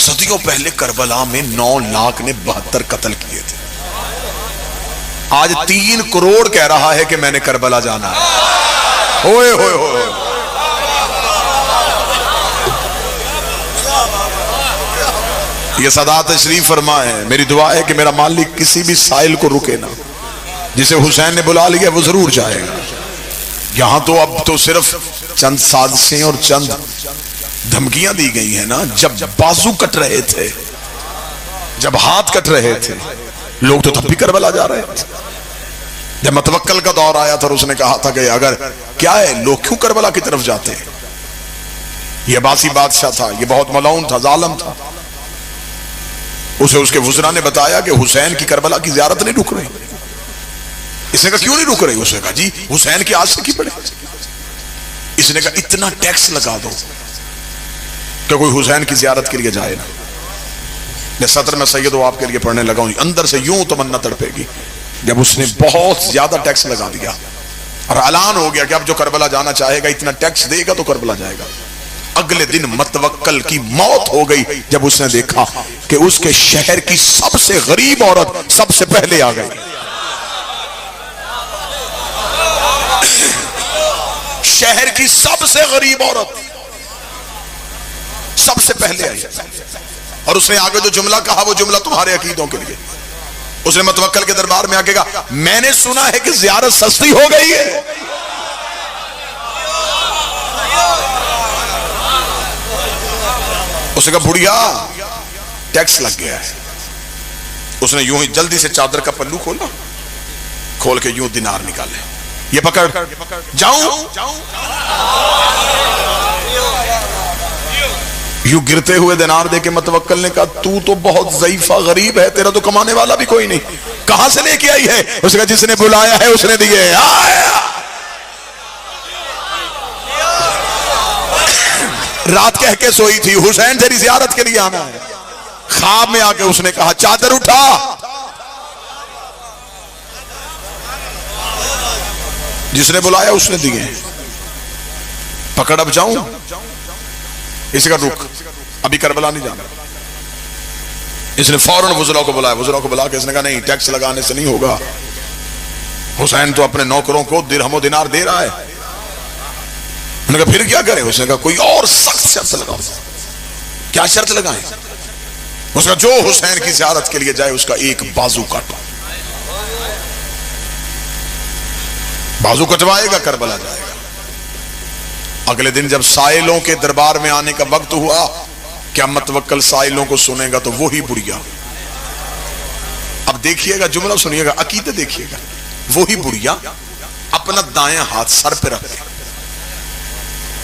सदियों पहले करबला में 9 लाख ने 72 कत्ल किए थे। आज 3 करोड़ कह रहा है कि मैंने करबला जाना है। होए होए होए। ये सदा तशरीफ फरमा है। मेरी दुआ है कि मेरा मालिक किसी भी साइल को रुके ना। जिसे हुसैन ने बुला लिया वो जरूर जाएगा। यहां तो अब तो सिर्फ चंद साजिशें और चंद धमकियां दी गई है ना। जब बाजू कट रहे थे, जब हाथ कट रहे थे, लोग तो तब भी करबला जा रहे थे। जब मतवक्कल का दौर आया था और उसने कहा था कि अगर क्या है, लोग क्यों करबला की तरफ जाते हैं। यह अब्बासी बादशाह था, यह बहुत मलऊन था, जालिम था। उसे उसके वुज़रा ने बताया कि हुसैन की करबला की ज़ियारत नहीं रुक रही। इसने कहा क्यों नहीं रुक रही। उसने कहा जी हुसैन की आज से की पड़े। इसने कहा इतना टैक्स लगा दो कि कोई हुसैन की ज़ियारत के लिए जाए ना। मैं सत्र में सैयद आपके लिए पढ़ने लगा हूं, अंदर से यूं तमन्ना तड़पेगी। जब उसने बहुत ज्यादा टैक्स लगा दिया और ऐलान हो गया कि अब जो करबला जाना चाहेगा इतना टैक्स देगा तो करबला जाएगा। अगले दिन मतवक्कल की मौत हो गई जब उसने देखा कि उसके शहर की सबसे गरीब औरत सबसे पहले आ गई। शहर की सबसे गरीब औरत सबसे पहले आई और उसने आगे जो जुमला कहा वो जुमला तुम्हारे अकीदों के लिए। उसने मतवक्कल के दरबार में आके कहा मैंने सुना है कि ज़ियारत सस्ती हो गई है। उसने कहा बुढ़िया टैक्स लग गया है। उसने यूं ही जल्दी से चादर का पल्लू खोला, खोल के यूं दिनार निकाले। ये पकड़, जाऊं। यूं गिरते हुए दिनार देके मतवक्कल ने कहा तू तो बहुत ज़ईफा गरीब है, तेरा तो कमाने वाला भी कोई नहीं। कहां से लेके आई है। उसने कहा जिसने बुलाया है उसने दिए। रात कह के सोई थी हुसैन तेरी ज़ियारत के लिए आना है। ख्वाब में आके उसने कहा चादर उठा। जिसने बुलाया उसने दिए। पकड़ अब जाऊं। इसका रुक, अभी करबला नहीं जाना। इसने फौरन वुज़रा को बुलाया। वुज़रा को बुला के इसने कहा नहीं टैक्स लगाने से नहीं होगा। हुसैन तो अपने नौकरों को दिरहम दिनार दे रहा है। उन्होंने कहा फिर क्या करें। उसने कहा कोई और सख्त शर्त लगाओ। क्या शर्त लगाएं। उसका जो हुसैन की ज़ियारत के लिए जाए उसका एक बाजू काटो। बाजू कटवाएगा करबला जाएगा। अगले दिन जब साइलों के दरबार में आने का वक्त हुआ, क्या मतवक्कल साइलों को सुनेगा तो वही बुढ़िया। अब देखिएगा जुमला सुनिएगा, अकीदे देखिएगा। वही बुढ़िया अपना दायां हाथ सर पे रख दे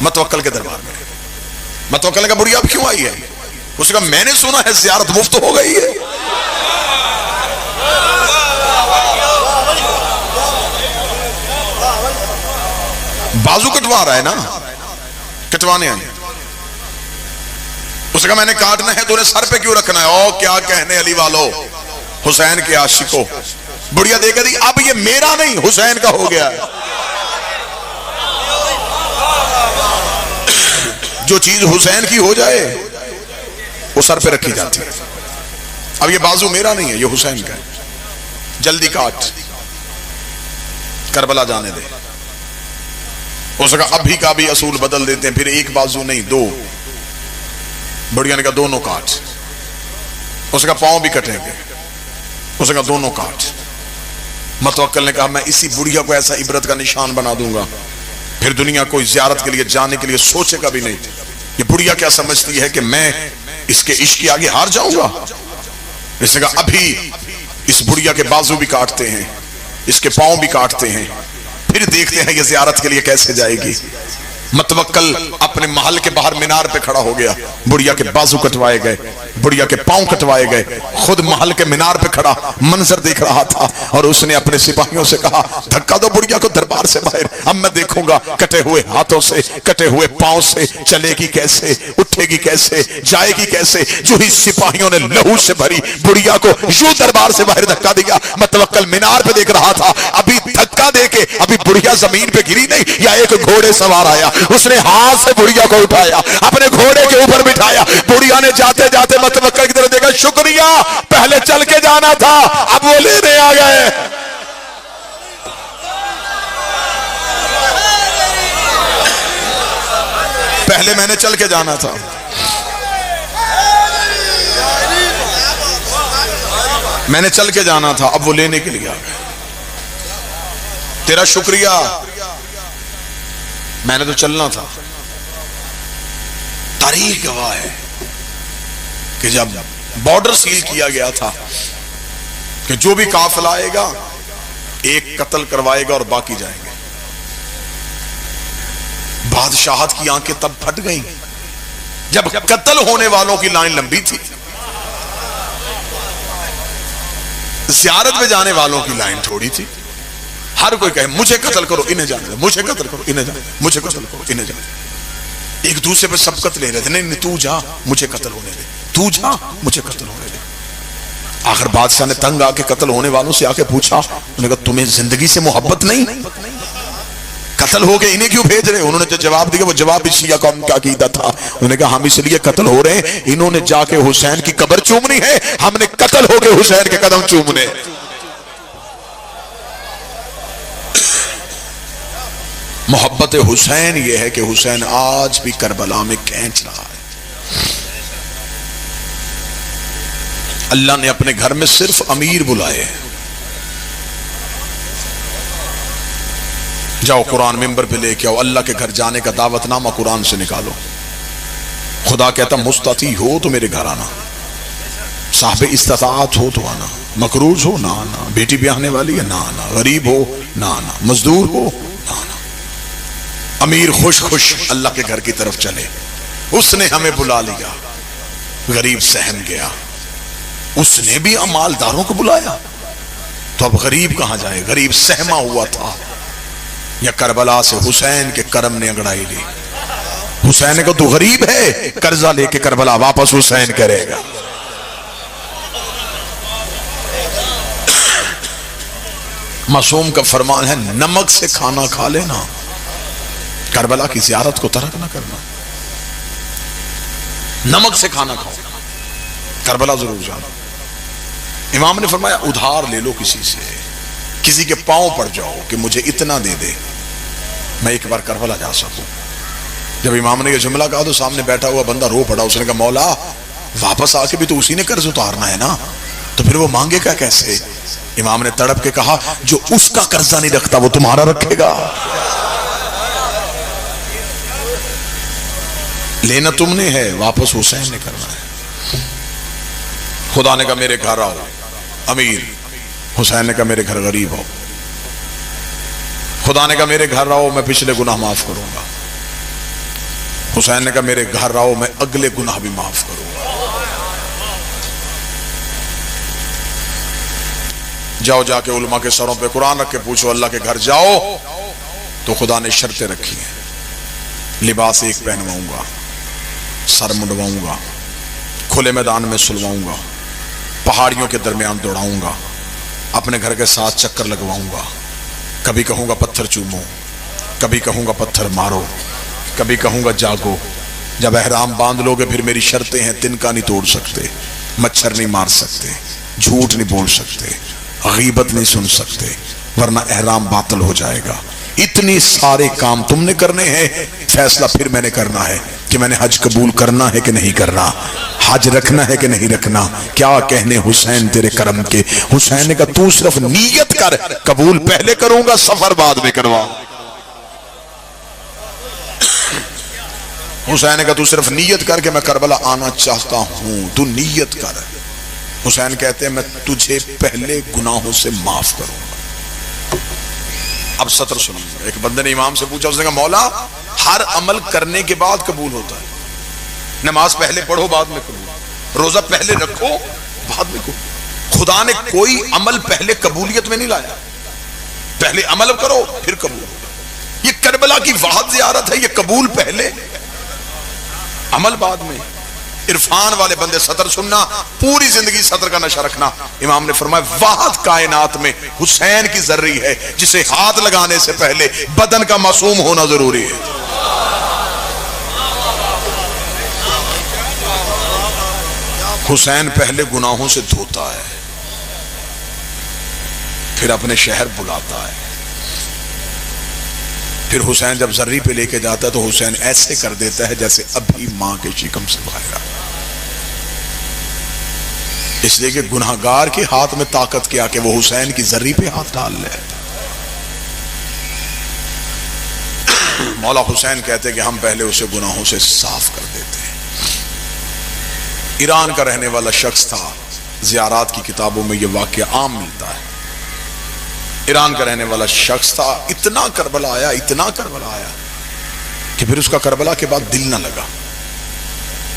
मतवक्कल के दरबार में। मतवक्कल का बुढ़िया अब क्यों आई है। उसने कहा मैंने सुना है ज़ियारत मुफ्त हो गई है। बाजू कटवा रहा है ना, कटवाने आए। उसने कहा मैंने काटना है, तूने सर पे क्यों रखना है। ओ क्या कहने अली वालों, हुसैन के आशिकों। बुढ़िया देखा दी अब ये मेरा नहीं हुसैन का हो गया है। जो चीज हुसैन की हो जाए वो सर पे रखी जाती है। अब ये बाजू मेरा नहीं है, ये हुसैन का है। जल्दी काट, करबला जाने दे। उसका अभी का भी असूल बदल देते हैं, फिर एक बाजू नहीं दो। बुढ़िया ने कहा दोनों काट। उसका पांव भी कटेंगे। उसने कहा दोनों काट। मतवक्कल ने कहा मैं इसी बुढ़िया को ऐसा इबरत का निशान बना दूंगा, फिर दुनिया कोई ज़ियारत के लिए जाने के लिए सोचेगा भी नहीं। ये बुढ़िया क्या समझती है कि मैं इसके इश्क के आगे हार जाऊंगा। इसने कहा अभी इस बुढ़िया के बाजू भी काटते हैं, इसके पांव भी काटते हैं, फिर देखते हैं ये ज़ियारत के लिए कैसे जाएगी। मतवक्कल अपने महल के बाहर मीनार पे खड़ा हो गया। बुढ़िया के बाजू कटवाए गए, बुढ़िया के पांव कटवाए गए। खुद महल के मीनार पे खड़ा मंजर देख रहा था और उसने अपने सिपाहियों से कहा धक्का दो बुढ़िया को दरबार से बाहर, अब मैं देखूंगा कटे हुए हाथों से, कटे हुए पांव से चलेगी कैसे, उठेगी कैसे, जाएगी कैसे। जो ही सिपाहियों ने लहू से भरी बुढ़िया को यूं दरबार से बाहर धक्का दिया। मतवक्कल मीनार पे देख रहा था, अभी धक्का दे के अभी बुढ़िया जमीन पे गिरी नहीं या एक घोड़े सवार आया। उसने हाथ से बुढ़िया को उठाया, अपने घोड़े के ऊपर बिठाया। बुढ़िया ने जाते जाते मतवक्कल की तरफ देखा, शुक्रिया, पहले चल के जाना था, अब वो लेने आ गए। पहले मैंने चल के जाना था। मैंने चल के जाना था, अब वो लेने के लिए आ गए। तेरा शुक्रिया, मैंने तो चलना था। तारीख गवाह है कि जब बॉर्डर सील किया गया था कि जो भी काफिला आएगा एक कत्ल करवाएगा और बाकी जाएंगे। बादशाहत की आंखें तब फट गईं जब कत्ल होने वालों की लाइन लंबी थी, ज़ियारत में जाने वालों की लाइन थोड़ी थी। हर कोई कहे मुझे कत्ल करो, इन्हें जाने दे, मुझे कत्ल करो, इन्हें जाने दे, मुझे कत्ल करो, इन्हें जाने दे। एक दूसरे पे सबकत ले रहे थे, नहीं तू जा, मुझे कत्ल होने दे, तू जा, मुझे कत्ल होने दे। आखिर बादशाह ने तंग आके कत्ल होने वालों से आके पूछा, उन्होंने कहा तुम्हें जिंदगी से मोहब्बत नहीं, कत्ल हो गए, इन्हें क्यों भेज रहे? उन्होंने जो जवाब दिया वो जवाब भी शिया कौम का अकीदा था। उन्होंने कहा हम इसलिए कत्ल हो रहे हैं, इन्होंने जाके हुसैन की कब्र चूमनी है, हमने कत्ल हो गए हुसैन के कदम चूमने। मोहब्बत हुसैन ये है कि हुसैन आज भी करबला में खींच रहा है। अल्लाह ने अपने घर में सिर्फ अमीर बुलाए। जाओ कुरान मिंबर पे लेके आओ, अल्लाह के घर जाने का दावतनामा कुरान से निकालो। खुदा कहता मुस्तती हो तो मेरे घर आना, साहब इस्तात हो तो आना, मकरूज हो ना आना, बेटी ब्याहने वाली है ना आना, गरीब हो ना आना, मजदूर हो ना आना। अमीर खुश खुश अल्लाह के घर की तरफ चले। उसने हमें बुला लिया, गरीब सहम गया। उसने भी मालदारों को बुलाया, तो अब गरीब कहां जाए? गरीब सहमा हुआ था। या करबला से हुसैन के करम ने अंगड़ाई ली। हुसैन को तो गरीब है, कर्जा लेके करबला वापस हुसैन करेगा। मासूम का फरमान है नमक से खाना खा लेना, करबला की ज़ियारत को तर्क ना करना। नमक से खाना खाओ, करबला जरूर जाना। इमाम ने फरमाया उधार ले लो किसी से, किसी के पांव पड़ जाओ कि मुझे इतना दे दे, मैं एक बार करबला जा सकूं। जब इमाम ने यह जुमला कहा तो सामने बैठा हुआ बंदा रो पड़ा। उसने कहा मौला वापस आके भी तो उसी ने कर्ज उतारना है ना, तो फिर वो मांगेगा कैसे? इमाम ने तड़प के कहा जो उसका कर्जा नहीं रखता वो तुम्हारा रखेगा। लेना तुमने है, वापस हुसैन ने करना है। खुदा ने कहा मेरे घर आओ अमीर, हुसैन ने कहा मेरे घर गरीब हो। खुदा ने कहा मेरे घर आओ मैं पिछले गुनाह माफ करूंगा। हुसैन ने कहा मेरे घर आओ मैं अगले गुनाह भी माफ करूंगा। जाओ जाके उलमा के सरों पे कुरान रख के पूछो, अल्लाह के घर जाओ तो खुदा ने शर्तें रखी हैं। लिबास एक पहनवाऊंगा, सर मुंडवाऊंगा, खुले मैदान में सुलवाऊंगा, पहाड़ियों के दरमियान दौड़ाऊंगा, अपने घर के साथ चक्कर लगवाऊंगा। कभी कहूंगा पत्थर चूमो, कभी कहूंगा पत्थर मारो, कभी कहूंगा जागो। जब एहराम बांध लोगे फिर मेरी शर्तें हैं, तिनका नहीं तोड़ सकते, मच्छर नहीं मार सकते, झूठ नहीं बोल सकते, गीबत नहीं सुन सकते, वरना एहराम बातिल हो जाएगा। इतने सारे काम तुमने करने हैं, फैसला फिर मैंने करना है कि मैंने हज कबूल करना है कि नहीं करना, हज रखना है कि नहीं रखना। क्या कहने हुसैन तेरे करम के। हुसैन ने कहा तू सिर्फ नीयत कर, कबूल पहले करूंगा, सफर बाद में करवा। हुसैन ने कहा तू सिर्फ नीयत कर के मैं करबला आना चाहता हूं, तू नीयत कर। हुसैन कहते हैं मैं तुझे पहले गुनाहों से माफ करूंगा। अब सत्र सुनिए। एक बंदे ने इमाम से पूछा, उसने कहा मौला हर अमल करने के बाद कबूल होता है, नमाज पहले पढ़ो बाद में कबूल, रोजा पहले रखो बाद में कबूल। खुदा ने कोई अमल पहले कबूलियत में नहीं लाया, पहले अमल करो फिर कबूल। ये करबला की वाहद ज़ियारत है, ये कबूल पहले अमल बाद में। इरफान वाले बंदे सतर सुनना, पूरी जिंदगी सतर का नशा रखना। इमाम ने फरमाया वाहद कायनात में हुसैन की जर्री है, जिसे हाथ लगाने से पहले बदन का मासूम होना जरूरी है। हुसैन पहले गुनाहों से धोता है, फिर अपने शहर बुलाता है। फिर हुसैन जब जर्री पे लेके जाता है तो हुसैन ऐसे कर देता है जैसे अभी मां के शिकम से बाहर आया, इसलिए कि गुनाहगार के हाथ में ताकत क्या कि वो हुसैन की जर्री पे हाथ डाल ले। मौला हुसैन कहते हैं कि हम पहले उसे गुनाहों से साफ कर देते हैं। ईरान का रहने वाला शख्स था, ज़ियारात की किताबों में यह वाकया आम मिलता है। ईरान का रहने वाला शख्स था, इतना करबला आया कि फिर उसका करबला के बाद दिल ना लगा।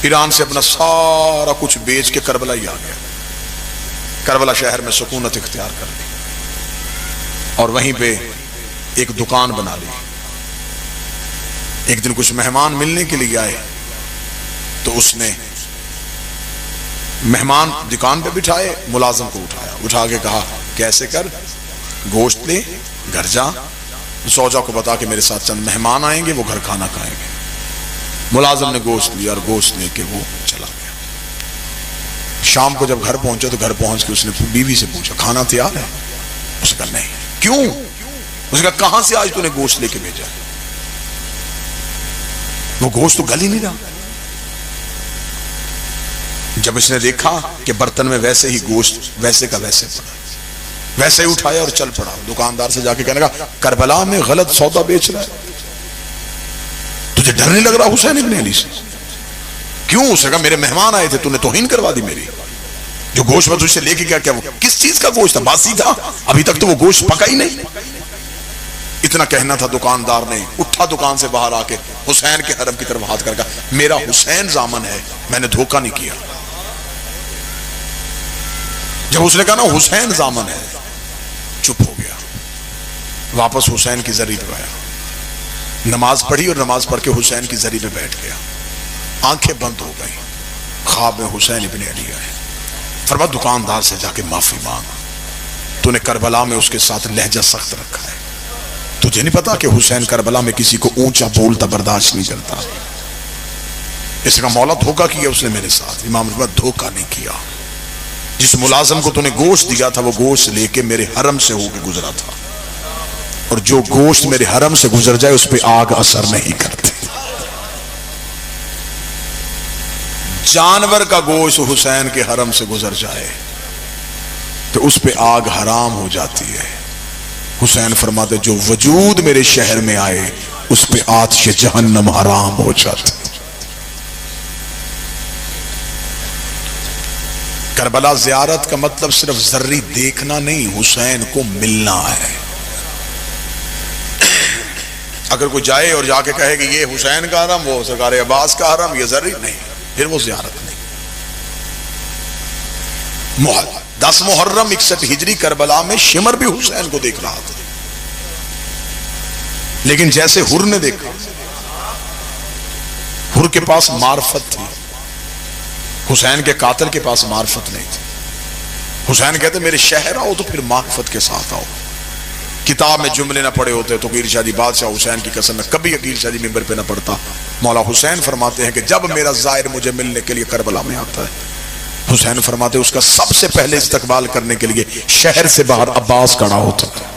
ईरान से अपना सारा कुछ बेच के करबला ही आ गया। करबला शहर में सुकूनत इख्तियार कर ली और वहीं पे एक दुकान बना ली। एक दिन कुछ मेहमान मिलने के लिए आए तो उसने मेहमान दुकान पे बिठाए, मुलाजिम को उठा के कहा कैसे कर, गोश्त ले, घर जा, सौजा को बता के मेरे साथ चंद मेहमान आएंगे, वो घर खाना खाएंगे। मुलाजिम ने गोश्त लिया और गोश्त लेके वो चला गया। शाम को जब घर पहुंचे तो घर पहुंच के उसने बीवी से पूछा खाना तैयार है? उसने कहा नहीं। क्यों? उसने कहा कहां से आज तूने गोश्त लेके भेजा? वो गोश्त तो गल ही नहीं रहा। जब इसने देखा कि बर्तन में वैसे ही गोश्त वैसे का वैसे पड़ा, वैसे ही उठाया और चल पड़ा। दुकानदार से जाके कहने लगा करबला में गलत सौदा बेच रहा है, तुझे डर नहीं लग रहा हुसैन इब्न अली से? क्यों? उसने कहा मेरे मेहमान आए थे, तूने तौहीन करवा दी मेरी। जो गोश्त में तुझसे लेके क्या क्या वो किस चीज का गोश्त था? बासी था, अभी तक तो वो गोश्त पका ही नहीं। इतना कहना था, दुकानदार ने उठा दुकान से बाहर आके हुसैन के हरम की तरफ हाथ करके मेरा हुसैन जामन है, मैंने धोखा नहीं किया। जब उसने कहा ना हुसैन जामन है, चुप हो गया। वापस हुसैन की जरी पे आया, नमाज पढ़ी और नमाज पढ़ के हुसैन की जरी पे बैठ गया। आंखें बंद हो गई। ख्वाब में हुसैन इब्न अली आए। फरमा दुकानदार से जाके माफी मांग, तूने करबला में उसके साथ लहजा सख्त रखा है। तुझे नहीं पता कि हुसैन करबला में किसी को ऊंचा बोलता बर्दाश्त नहीं करता। इसका मौला धोखा किया उसने मेरे साथ। इमाम धोखा नहीं किया। जिस मुलाजिम को तूने गोश्त दिया था वो गोश्त लेके मेरे हरम से होके गुजरा था, और जो गोश्त मेरे हरम से गुजर जाए उस पर आग असर नहीं करती। जानवर का गोश्त हुसैन के हरम से गुजर जाए तो उस पर आग हराम हो जाती है। हुसैन फरमाते जो वजूद मेरे शहर में आए उस पे आतिश जहन्नम हराम हो जाती। करबला ज़ियारत का मतलब सिर्फ जर्री देखना नहीं, हुसैन को मिलना है। अगर कोई जाए और जाके कहे कि ये हुसैन का हरम, वो सरकार अब्बास का हरम, ये जर्री नहीं, फिर वो ज़ियारत नहीं। 10 मुहर्रम 61 हिजरी करबला में शिमर भी हुसैन को देख रहा था, लेकिन जैसे हुर ने देखा, हुर के पास मार्फत थी, हुसैन के कातिल के पास मार्फत नहीं थी। हुसैन कहते मेरे शहर आओ तो फिर मार्फत के साथ आओ। किताब में जुमले ना पड़े होते तो अकील शादी बादशाह हुसैन की कसम में कभी अकील शादी मिंबर पे ना पड़ता। मौला हुसैन फरमाते हैं कि जब मेरा ज़ाहिर मुझे मिलने के लिए करबला में आता है, हुसैन फरमाते उसका सबसे पहले इस्तकबाल करने के लिए शहर से बाहर अब्बास खड़ा होता है।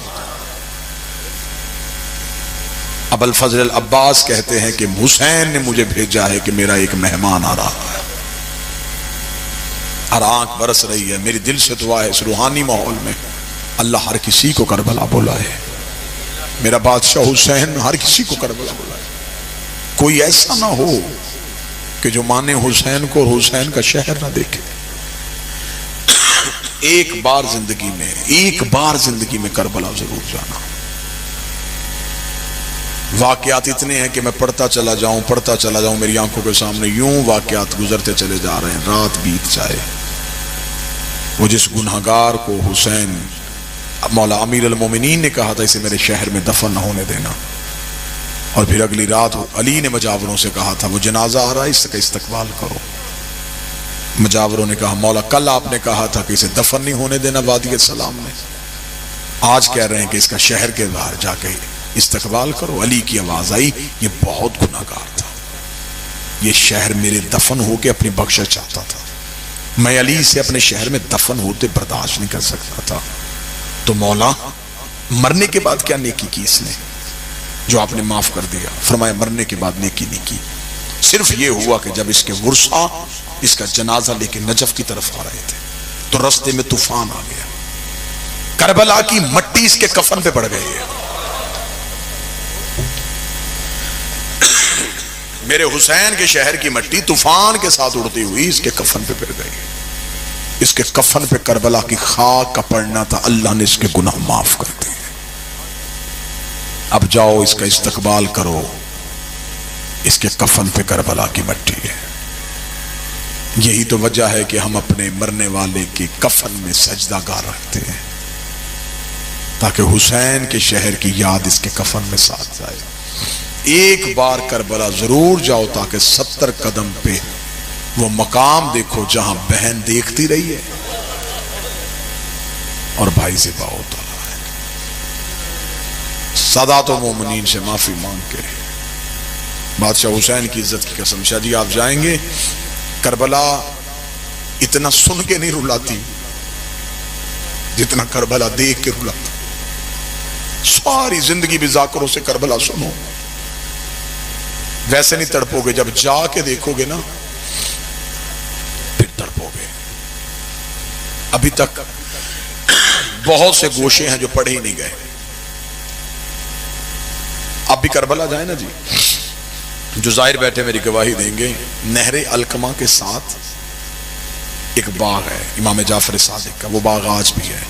अबुल फजल अब्बास कहते हैं कि हुसैन ने मुझे भेजा है कि मेरा एक मेहमान आ रहा है और आंख बरस रही है। मेरी दिल से दुआ है इस रूहानी माहौल में अल्लाह हर किसी को करबला बुलाए। मेरा बादशाह हुसैन हर किसी को करबला बुलाए। कोई ऐसा ना हो कि जो माने हुसैन को और हुसैन का शहर ना देखे। एक बार जिंदगी में करबला जरूर जाना। वाकयात इतने हैं कि मैं पढ़ता चला जाऊं, मेरी आंखों के सामने यूं वाकयात गुजरते चले जा रहे हैं, रात बीत जाए। वो जिस गुनहगार को हुसैन मौला अमीर अल मोमिनीन ने कहा था इसे मेरे शहर में दफन न होने देना, और फिर अगली रात अली ने मजावरों से कहा था वो जनाजा आ रहा है इसका इस्तकबाल करो। मजावरों ने कहा मौला कल आपने कहा था कि इसे दफन नहीं होने देना वादी सलाम में, आज कह रहे हैं कि इसका शहर के बाहर जाके इस्तकबाल करो। अली की आवाज आई ये बहुत गुनाहगार था, ये शहर मेरे दफन होके अपनी बख्शिश चाहता था, मैं अली से अपने शहर में दफन होते बर्दाश्त नहीं कर सकता था। तो मौला मरने के बाद क्या नेकी की इसने जो आपने माफ कर दिया? फरमाया मरने के बाद नेकी नहीं की, सिर्फ ये हुआ कि जब इसके वर्षा इसका जनाजा लेके नजफ की तरफ आ रहे थे तो रास्ते में तूफान आ गया, करबला की मट्टी इसके कफन पे पड़ गई है। मेरे हुसैन के शहर की मट्टी तूफान के साथ उड़ती हुई इसके कफन पे पड़ गई। इसके कफन पे करबला की खाक का पड़ना था, अल्लाह ने इसके गुनाह माफ कर दिए। अब जाओ इसका इस्तकबाल करो, इसके कफन पे करबला की मट्टी है। यही तो वजह है कि हम अपने मरने वाले के कफन में सजदागार रखते हैं ताकि हुसैन के शहर की याद इसके कफन में साथ जाए। एक बार करबला जरूर जाओ ताकि 70 कदम पे वो मकाम देखो जहां बहन देखती रही है और भाई से बात होता है। सादात व मोमिनीन से माफी मांग के बादशाह हुसैन की इज्जत की कसम, शाह जी आप जाएंगे, करबला इतना सुन के नहीं रुलाती जितना करबला देख के रुलाती। सारी जिंदगी भी जाकरों से करबला सुनो, वैसे नहीं तड़पोगे, जब जाके देखोगे ना फिर तड़पोगे। अभी तक बहुत से गोशे हैं जो पढ़े ही नहीं गए। आप भी करबला जाए ना जी, जो जाहिर बैठे मेरी गवाही देंगे, नहरे अलकमा के साथ एक बाग है इमाम जाफर सादिक का, वो बाग आज भी है।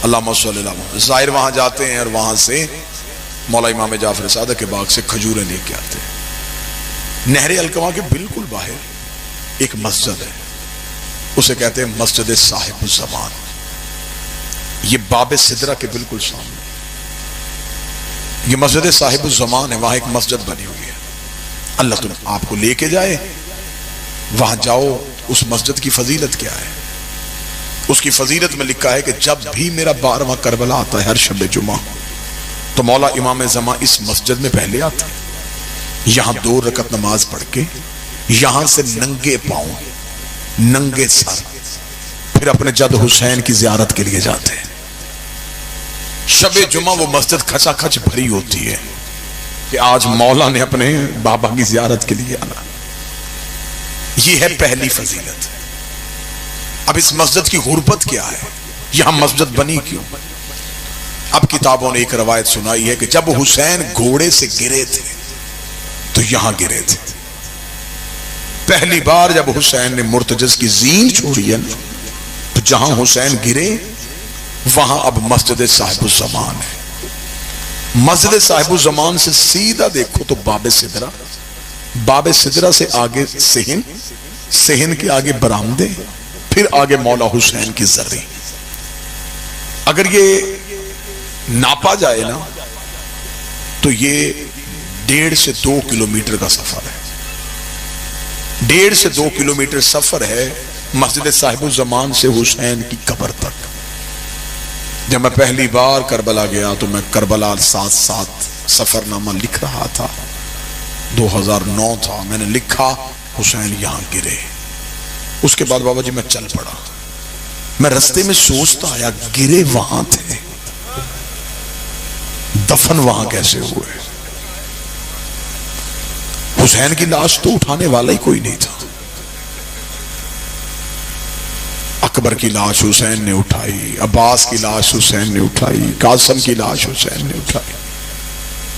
अल्लाहुम्मा सल्ली अला मुहम्मद। जाहिर वहां जाते हैं और वहां से मौला इमाम जाफर सादिक के बाग से खजूरें लेके आते हैं। नहरे अलकमा के बिल्कुल बाहर एक मस्जिद है, उसे कहते हैं मस्जिद साहिब ज़मान। ये बाब सिदरा के बिल्कुल सामने ये मस्जिद साहिब ज़मान है, वहां एक मस्जिद बनी हुई है। अल्लाह तुम आपको लेके जाए, वहां जाओ। उस मस्जिद की फजीलत क्या है? उसकी फजीलत में लिखा है कि जब भी मेरा 12वां करबला आता है हर शब जुमा, तो मौला इमाम ज़मा इस मस्जिद में पहले आते हैं, यहां 2 रकत नमाज पढ़ के यहां से नंगे पांव नंगे सर फिर अपने जद हुसैन की जियारत के लिए जाते हैं। शबे जुमा वो मस्जिद खचाखच भरी होती है कि आज मौला ने अपने बाबा की जियारत के लिए आना। यह है पहली फजीलत। अब इस मस्जिद की गुर्बत क्या है, यहां मस्जिद बनी क्यों? अब किताबों ने एक रवायत सुनाई है कि जब हुसैन घोड़े से गिरे थे तो यहां गिरे थे। पहली बार जब हुसैन ने मुर्तजस की जीन छोड़ी है तो जहां हुसैन गिरे वहां अब मस्जिद साहिब ज़मान है। मस्जिद साहिब ज़मान से सीधा देखो तो बाब सिदरा, बाब सिदरा से आगे सेहन, सेहन के आगे बरामदे, फिर आगे मौला हुसैन की जर्री। अगर ये नापा जाए ना तो ये 1.5 से 2 किलोमीटर का सफर है। 1.5 से 2 किलोमीटर सफर है मस्जिद साहिब ज़मान से हुसैन की कब्र तक। जब मैं पहली बार करबला गया तो मैं करबला साथ साथ सफरनामा लिख रहा था, 2009 था। मैंने लिखा हुसैन यहां गिरे। उसके बाद बाबा जी मैं चल पड़ा। मैं रास्ते में सोचता आया गिरे वहां थे, दफन वहां कैसे हुए? हुसैन की लाश तो उठाने वाला ही कोई नहीं था। अकबर की लाश हुसैन ने उठाई, अब्बास की लाश हुसैन ने उठाई, कासिम की लाश हुसैन ने उठाई।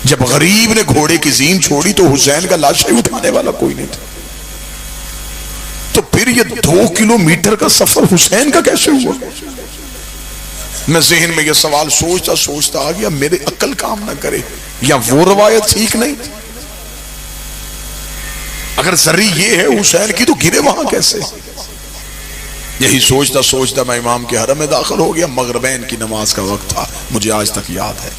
जब गरीब ने घोड़े की जीन छोड़ी तो हुसैन का लाश ही उठाने वाला कोई नहीं था। तो फिर ये 2 किलोमीटर का सफर हुसैन का कैसे हुआ? मैं जहन में ये सवाल सोचता सोचता आ गया, मेरे अक्ल काम ना करे या वो रवायत ठीक नहीं। अगर जर्री ये है हुसैन की तो गिरे वहां कैसे? यही सोचता सोचता मैं इमाम के हरम में दाखिल हो गया। मगरबैन की नमाज का वक्त था, मुझे आज तक याद है।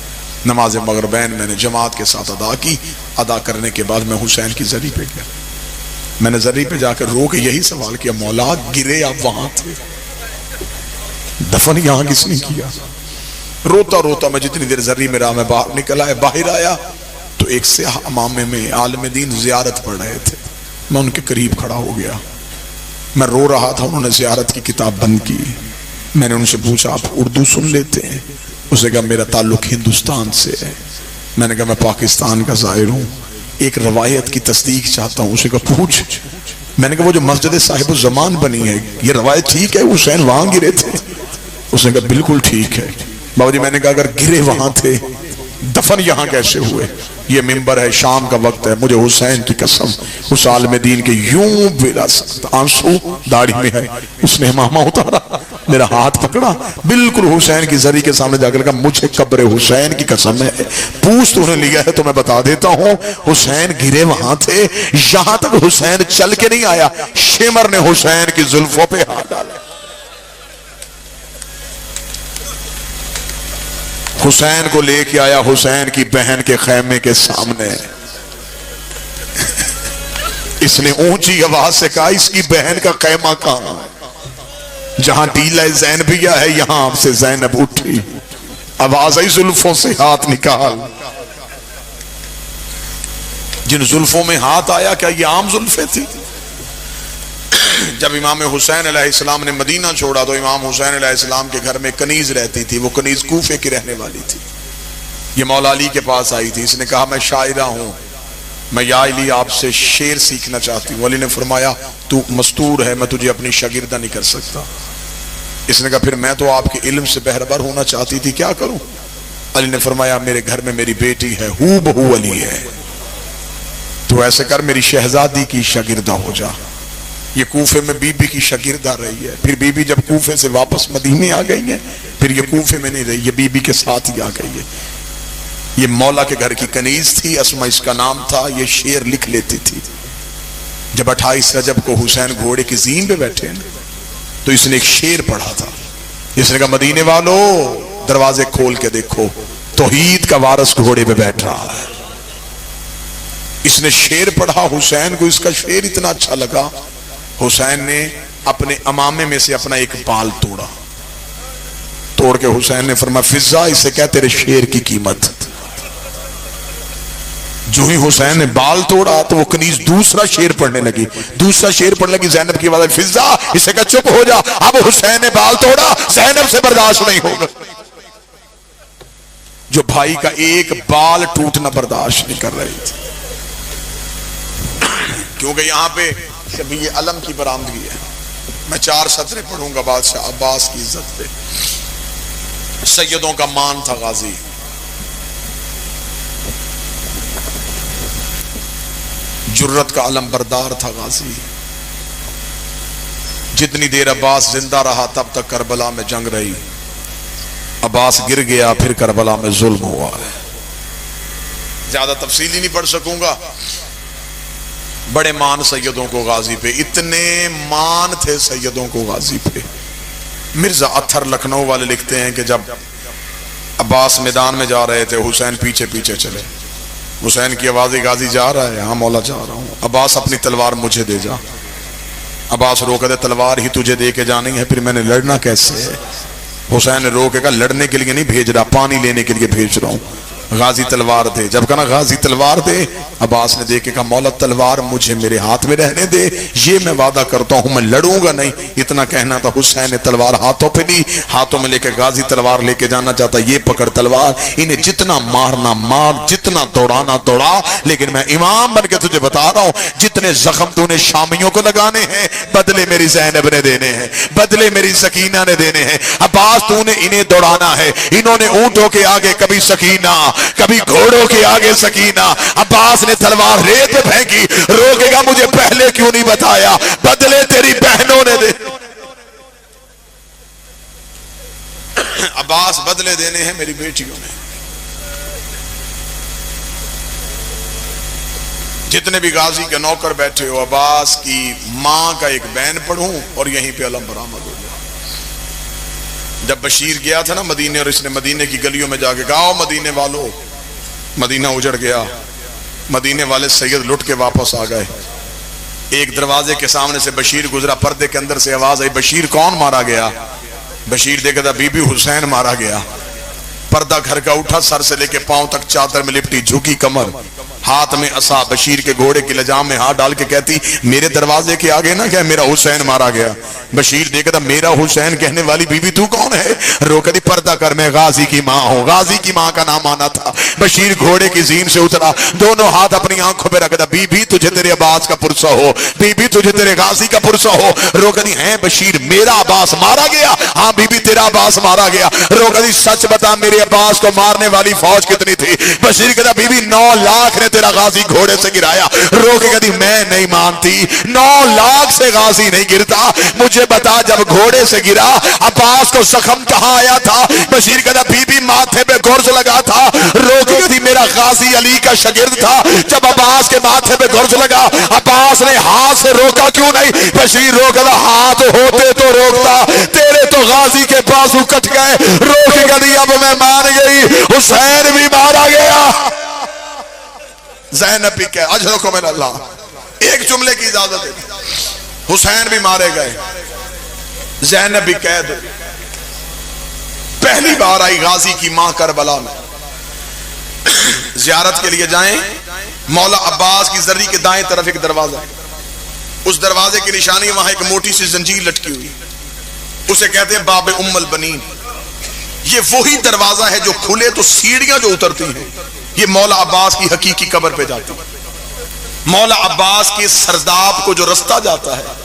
नमाज मगरबैन मैंने जमात के साथ अदा की। अदा करने के बाद मैं हुसैन की जर्री पे गया। मैंने जर्री पे जाकर रो के यही सवाल किया, मौला गिरे आप वहां थे, दफन यहां किसने किया? रोता रोता मैं जितनी देर जर्री में रहा, मैं बाहर निकल आया। बाहर आया तो एक सियाह इमाम में आलम दीन जियारत पढ़ रहे थे। मैं उनके करीब खड़ा हो गया। मैं रो रहा था, उन्होंने ज़ियारत की किताब बंद की। मैंने उनसे पूछा आप उर्दू सुन लेते हैं? उसने कहा मेरा ताल्लुक हिंदुस्तान से है। मैंने कहा मैं पाकिस्तान का ज़ाहिर हूँ, एक रवायत की तस्दीक चाहता हूँ। उसे कहा पूछ। मैंने कहा वो जो मस्जिद साहिब ज़मान बनी है, ये रवायत ठीक है? हुसैन वहां गिरे थे? उसने कहा बिल्कुल ठीक है। बाबा जी मैंने कहा अगर गिरे वहां थे, दफन यहां कैसे हुए? ये मिंबर है, शाम का वक्त है, मुझे हुसैन की कसम उस आलिम दीन के यूं बिला सकता, आंसू दाढ़ी में है, उसने इमामा उतारा, मेरा हाथ पकड़ा, बिल्कुल हुसैन की जरी के सामने जाकर कहा मुझे कब्र हुसैन की कसम है, पूछ तूने लिया है तो मैं बता देता हूं, हुसैन गिरे वहां थे। यहां तक हुसैन चल के नहीं आया, शेमर ने हुसैन की जुल्फों पे हाथ डाला। हुसैन को लेके आया हुसैन की बहन के खैमे के सामने। इसने ऊंची आवाज से कहा इसकी बहन का खैमा कहां है? जहां टीला ज़ैनबिया है यहां आपसे ज़ैनब उठी, आवाज आई जुल्फों से हाथ निकाल। जिन जुल्फों में हाथ आया क्या ये आम जुल्फे थी? जब इमाम हुसैन अलैहिस्सलाम ने मदीना छोड़ा तो इमाम हुसैन अलैहिस्सलाम के घर में कनीज रहती थी। वो कनीज कूफे की रहने वाली थी। ये मौला अली के पास आई थी। इसने कहा मैं शायरा हूं, मैं या अली आपसे शेर सीखना चाहती हूं। अली ने फरमाया तू मस्तूर है, मैं तुझे अपनी शागिर्दा नहीं कर सकता। इसने कहा फिर मैं तो आपके इल्म से बहरबर होना चाहती थी, क्या करूं? अली ने फरमाया मेरे घर में मेरी बेटी है, हू बहू अली है, तो ऐसे कर मेरी शहजादी की शागिर्दा हो जा। ये कूफे में बीबी की शागिर्दा रही है। फिर बीबी जब कूफे से वापस मदीने आ गई है, फिर ये कूफे में नहीं रही, ये बीबी के साथ ही आ गई है। ये मौला के घर की कनीज थी, अस्मा इसका नाम था। ये शेर लिख लेती थी। जब 28 रजब को हुसैन घोड़े की जीन पे बैठे ना, तो इसने एक शेर पढ़ा था। इसने कहा मदीने वालों दरवाजे खोल के देखो, तौहीद का वारिस घोड़े पे बैठ रहा है। इसने शेर पढ़ा, हुसैन को इसका शेर इतना अच्छा लगा, हुसैन ने अपने अमामे में से अपना एक बाल तोड़ा। तोड़ के हुसैन ने फरमाया फिजा इसे क्या तेरे शेर की कीमत। जो ही हुसैन ने बाल तोड़ा तो वो कनीज दूसरा शेर पढ़ने लगी। दूसरा शेर पढ़ने लगी, ज़ैनब की आवाज़ फिजा इसे क्या चुप हो जा, अब हुसैन ने बाल तोड़ा, ज़ैनब से बर्दाश्त नहीं होगा। जो भाई का एक बाल टूटना बर्दाश्त नहीं कर रही थी, क्योंकि यहां पे कभी ये अलम की बरामदगी है। मैं 4 सतरे पढ़ूंगा बादशाह अब्बास की इज्जत पे। सैयदों का मान था गाजी, जुर्रत का अलम बरदार था गाजी। जितनी देर अब्बास जिंदा रहा तब तक करबला में जंग रही। अब्बास गिर गया फिर करबला में जुल्म हुआ है। ज्यादा तफसीली नहीं पढ़ सकूंगा। बड़े मान सैयदों को गाजी पे, इतने मान थे सैयदों को गाजी पे। मिर्जा अत्थर लखनऊ वाले लिखते हैं कि जब अब्बास मैदान में जा रहे थे, हुसैन पीछे पीछे चले। हुसैन की आवाज़ गाजी जा रहा है, हाँ मौला जा रहा हूं। अब्बास अपनी तलवार मुझे दे जा। अब्बास रोक दे, तलवार ही तुझे दे के जानी है, फिर मैंने लड़ना कैसे है? हुसैन ने रोक के कहा लड़ने के लिए नहीं भेज रहा, पानी लेने के लिए भेज रहा हूं। गाजी तलवार दे। जब कहा गाजी तलवार दे, अब्बास ने देखे कहा मौला तलवार मुझे मेरे हाथ में रहने दे, ये मैं वादा करता हूं मैं लड़ूंगा नहीं। इतना कहना था, हुसैन ने तलवार हाथों पे ली, हाथों में लेकर गाजी तलवार लेके जाना चाहता, ये पकड़ तलवार, इन्हें जितना मारना मार, जितना दौड़ाना दौड़ा, लेकिन मैं इमाम बन के तुझे बता रहा हूं जितने जख्म तूने शामियों को लगाने हैं बदले मेरी ज़ैनब ने देने हैं, बदले मेरी सकीना ने देने हैं। अब्बास तूने इन्हें दौड़ाना है। इन्होंने ऊंटों के आगे कभी सकीना, कभी घोड़ों के आगे सकीना। अब्बास ने तलवार रेत पे फेंकी, रोकेगा मुझे पहले क्यों नहीं बताया, बदले तेरी बहनों ने दे। अब्बास बदले देने हैं मेरी बेटियों ने। जितने भी गाजी के नौकर बैठे हो, अब्बास की मां का एक बैन पढ़ूं और यहीं पे अलम बरामद हो गया। जब बशीर गया था ना मदीने, और इसने मदीने की गलियों में जाके कहा मदीने वालों, मदीना उजड़ गया, मदीने वाले सैयद लुट के वापस आ गए। एक दरवाजे के सामने से बशीर गुजरा, पर्दे के अंदर से आवाज आई बशीर कौन मारा गया? बशीर देखा था बीबी हुसैन मारा गया। पर्दा घर का उठा, सर से लेके पांव तक चादर में लिपटी, झुकी कमर, हाथ में असा, बशीर के घोड़े की लजाम में हाथ डाल के कहती, मेरे दरवाजे के आगे ना क्या मेरा हुसैन मारा गया। बशीर देखता, मेरा हुसैन कहने वाली बीबी तू कौन है? रोक दी, पर्दा कर, मैं गाजी की माँ हूँ। गाजी की माँ का नाम आना था। बशीर घोड़े की जीन से उतरा, दोनों हाथ अपनी आंखों पे रखता, बीबी तुझे तेरे अब्बास का पुरसा हो, बीबी तुझे तेरे गाजी का पुरसा हो। रोक दी, है बशीर मेरा अब्बास मारा गया? हाँ बीबी तेरा अब्बास मारा गया। रोक दी, सच बता मेरे अब्बास को मारने वाली फौज कितनी थी? बशीर कहता, बीबी 9 लाख ने तेरा गाजी घोड़े से गिराया। रोक कहती, मैं नहीं मानती, 9 लाख से गाजी नहीं गिरता। मुझे बता जब घोड़े से गिरा अब्बास को जख्म कहां आया था? बशीर कहता, बीबी माथे पे गुर्ज लगा था। रोक कहती, मेरा गाजी अली का शागिर्द था, जब अब्बास के माथे पे गुर्ज लगा अब्बास ने हाथ से रोका क्यों नहीं? बशीर रोक कहता, हाथ होते तो रोकता, तेरे तो गाजी के बाजू कट गए। रोक कहती, अब मैं मान गई, हुसैन भी मारा गया। ज़ैनब भी कह, अजरको मिन अल्लाह, एक जुमले की इजाजत दे, हुसैन भी मारे गए, ज़ैनब भी कैद। पहली बार आई गाजी की मां करबला में, जियारत के लिए जाएं, मौला अब्बास की जर्री के दाएं तरफ एक दरवाजा, उस दरवाजे की निशानी वहां एक मोटी सी जंजीर लटकी हुई, उसे कहते हैं बाब उम्मुल बनीन। ये वही दरवाजा है जो खुले तो सीढ़ियां जो उतरती हैं, ये मौला अब्बास की हकीकी कब्र पे जाती है। मौला अब्बास के सरदाब को जो रास्ता जाता है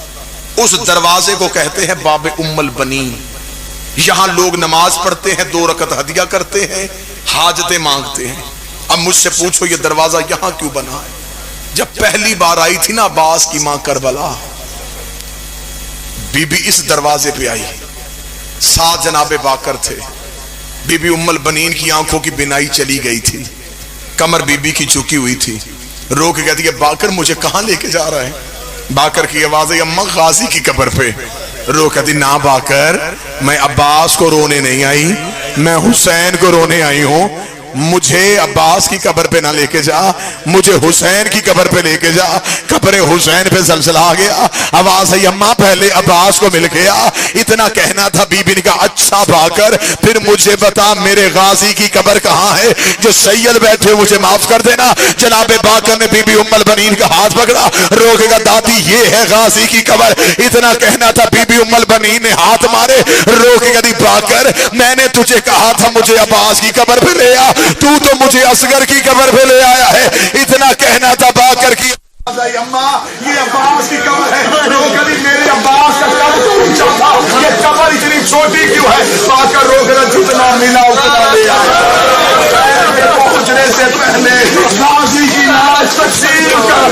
उस दरवाजे को कहते हैं बाब उम्मुल बनीन। यहां लोग नमाज पढ़ते हैं, 2 रकत हदिया करते हैं, हाजतें मांगते हैं। अब मुझसे पूछो ये दरवाजा यहां क्यों बना है? जब पहली बार आई थी ना अब्बास की मां करबला, बीबी इस दरवाजे पे आई, 7 जनाबे बाकर थे, बीबी उम्मुल बनीन की आंखों की बिनाई चली गई थी, कमर बीबी की झुकी हुई थी। रो के कहती है, बाकर मुझे कहां लेके जा रहा है? बाकर की आवाज है, अम्मा गाजी की कब्र पे। रो कहती, ना बाकर, मैं अब्बास को रोने नहीं आई, मैं हुसैन को रोने आई हूं। मुझे अब्बास की कब्र पे ना लेके जा, मुझे हुसैन की कब्र पे लेके जा। कब्र हुसैन पे जलजला आ गया। आवाज है, अम्मा पहले अब्बास को मिल गया। इतना कहना था। बीबी ने कहा, अच्छा बाकर, फिर मुझे बता मेरे गाजी की कब्र कहां है? जो सैयद बैठे मुझे माफ कर देना। जनाबे बाकर ने बीबी उम्मुल बनीन का हाथ पकड़ा, रोकेगा, दादी ये है गाजी की कब्र। इतना कहना था, बीबी उम्मुल बनीन ने हाथ मारे, रोकेगा, दी बाकर, मैंने तुझे कहा था मुझे अब्बास की कब्र पे ले आ, तू तो मुझे असगर की कब्र पे ले आया है। इतना कहना था बाकर की, अम्मा ये अब्बास की कब्र है। रोकनी, मेरे अब्बास का कब्र तो ऊंचा था, ये कब्र इतनी छोटी क्यों है? बाकर रोकना, जितना मिला उतना ले आया। पहुंचने से पहले गाजी की लाश तकसीम कर